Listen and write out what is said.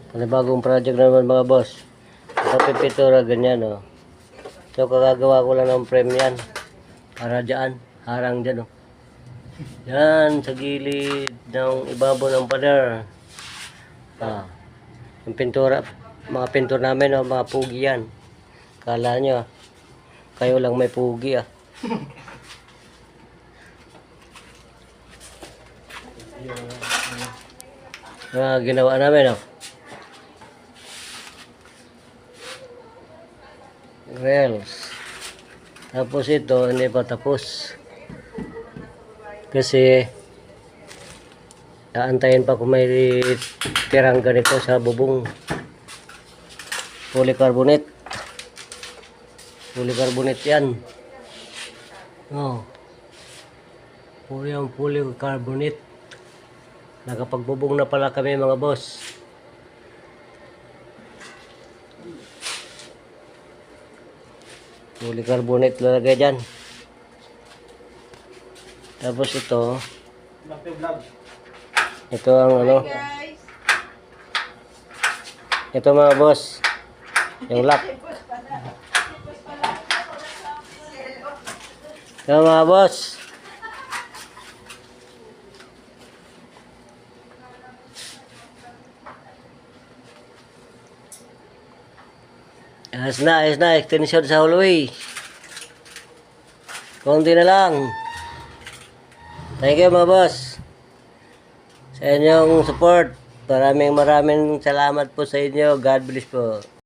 Panibagong project naman mga boss. Ito pipitura ganyan oh. So kagagawa ko lang ng frame yan. Para dyan, harang dyan oh. Yan sa gilid ng ibabaw ng pader. Yung pintura, mga pintura namin oh, mga pugi yan. Kala nyo kayo lang may pugi ah. Ginawa namin oh. Rails. Tapos ito hindi pa tapos. Kasi aantayin pa kung may tirang ganito sa bubong. Polycarbonate. Polycarbonate yan. Oh. Polycarbonate. Nakapagbubong na pala kami mga boss. Polycarbonate lalagay dyan. Tapos ito ang ano, ito mga boss, yung lock. Ito mga boss, ayos na, extension sa hallway. Konti na lang. Thank you mga boss sa inyong support. Maraming salamat po sa inyo. God bless po.